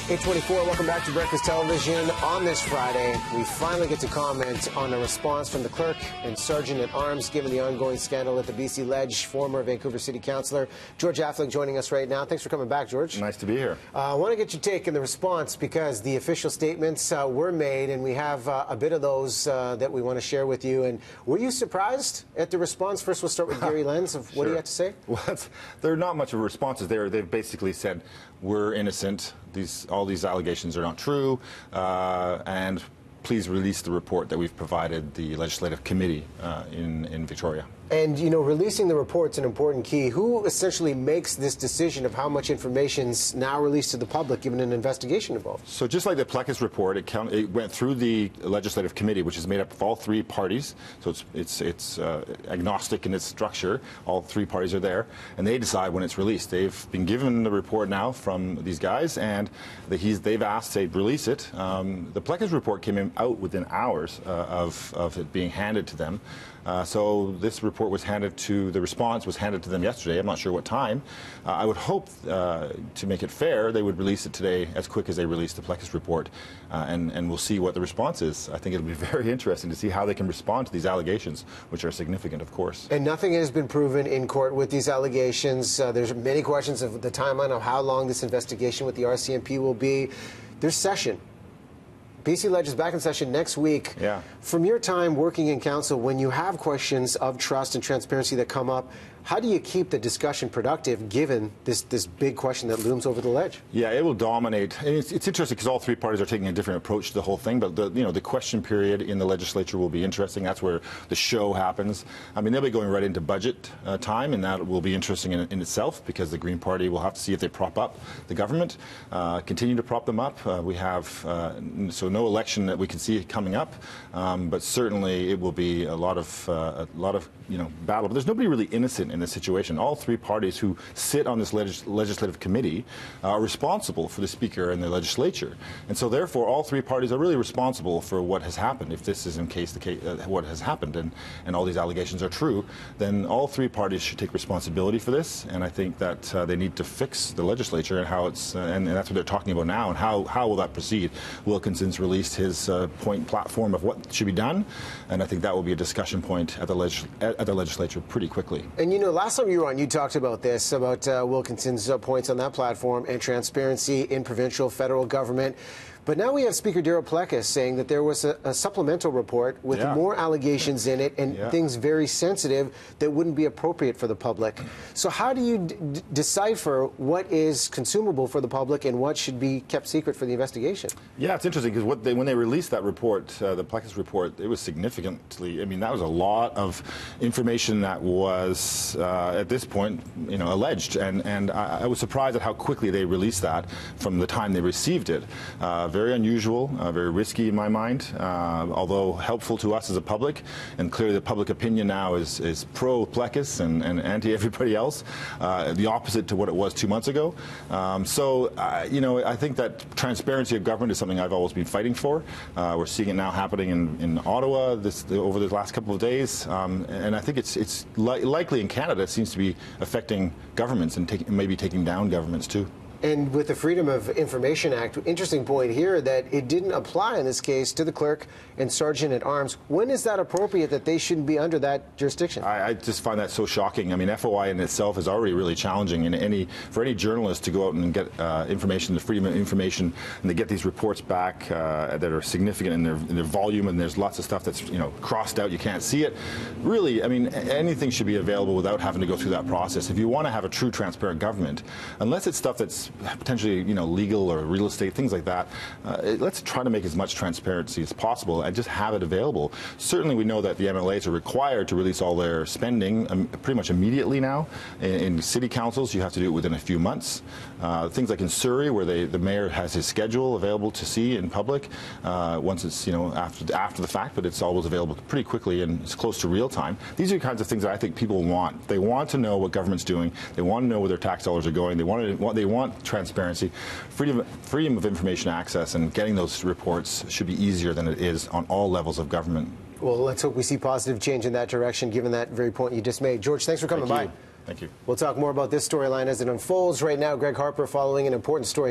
8:24, welcome back to Breakfast Television. On this Friday, we finally get to comment on a response from the clerk and sergeant-at-arms given the ongoing scandal at the BC Ledge. Former Vancouver City Councillor George Affleck joining us right now. Thanks for coming back, George. Nice to be here. I want to get your take on the response because the official statements were made, and we have a bit of those that we want to share with you. And were you surprised at the response? First, we'll start with Gary Lenz. Of what do you have to say? Well, there are not much of responses there. They've basically said, we're innocent. All these allegations are not true, and please release the report that we've provided the legislative committee in Victoria. And, you know, releasing the report's an important key. Who essentially makes this decision of how much information's now released to the public, given an investigation involved? So just like the Plekas report, it went through the legislative committee, which is made up of all three parties. So it's agnostic in its structure. All three parties are there, and they decide when it's released. They've been given the report now from these guys, and they've asked they release it. The Plekas report came out within hours of it being handed to them. So this report was the response was handed to them yesterday. I'm not sure what time. I would hope, to make it fair, they would release it today as quick as they released the Plekas report, and we'll see what the response is. I think it'll be very interesting to see how they can respond to these allegations, which are significant, of course. And nothing has been proven in court with these allegations. There's many questions of the timeline of how long this investigation with the RCMP will be. There's session. BC Ledge is back in session next week. Yeah. From your time working in council, when you have questions of trust and transparency that come up, how do you keep the discussion productive given this big question that looms over the ledge? Yeah, it will dominate. And it's interesting because all three parties are taking a different approach to the whole thing, but the question period in the legislature will be interesting. That's where the show happens. I mean, they'll be going right into budget time, and that will be interesting in itself because the Green Party will have to see if they prop up the government, continue to prop them up. We have so no election that we can see coming up, but certainly it will be a lot of battle. But there's nobody really innocent in this situation. All three parties who sit on this legislative committee are responsible for the Speaker and the legislature. And so therefore all three parties are really responsible for what has happened. If this is in case what has happened and all these allegations are true, then all three parties should take responsibility for this. And I think that they need to fix the legislature and how it's, and that's what they're talking about now, and how will that proceed. Wilkinson's released his point platform of what should be done, and I think that will be a discussion point at the legislature pretty quickly. And you know, last time you were on, you talked about this, about Wilkinson's points on that platform and transparency in provincial, federal government. But now we have Speaker Darryl Plekas saying that there was a supplemental report with more allegations in it and things very sensitive that wouldn't be appropriate for the public. So how do you decipher what is consumable for the public and what should be kept secret for the investigation? Yeah, it's interesting because when they released that report, the Plekas report, it was significantly, I mean, that was a lot of information that was, at this point, alleged. And I was surprised at how quickly they released that from the time they received it. Very unusual, very risky in my mind, although helpful to us as a public. And clearly the public opinion now is pro-Plekas and anti-everybody else, the opposite to what it was 2 months ago. I think that transparency of government is something I've always been fighting for. We're seeing it now happening in Ottawa over the last couple of days. And I think it's likely in Canada it seems to be affecting governments and maybe taking down governments too. And with the Freedom of Information Act, interesting point here that it didn't apply in this case to the clerk and sergeant-at-arms. When is that appropriate that they shouldn't be under that jurisdiction? I just find that so shocking. I mean, FOI in itself is already really challenging, and for any journalist to go out and get information, the freedom of information, and to get these reports back that are significant in their volume, and there's lots of stuff that's crossed out, you can't see it. Really, I mean, anything should be available without having to go through that process. If you want to have a true, transparent government, unless it's stuff that's potentially legal or real estate, things like that, let's try to make as much transparency as possible and just have it available. Certainly we know that the MLAs are required to release all their spending pretty much immediately now. In city councils you have to do it within a few months. Things like in Surrey where the mayor has his schedule available to see in public once it's after the fact, but it's always available pretty quickly and it's close to real time. These are the kinds of things that I think people want. They want to know what government's doing. They want to know where their tax dollars are going. They want transparency, freedom of information access, and getting those reports should be easier than it is on all levels of government. Well, let's hope we see positive change in that direction, given that very point you just made. George, thanks for coming by. Thank you. We'll talk more about this storyline as it unfolds. Right now, Greg Harper following an important story in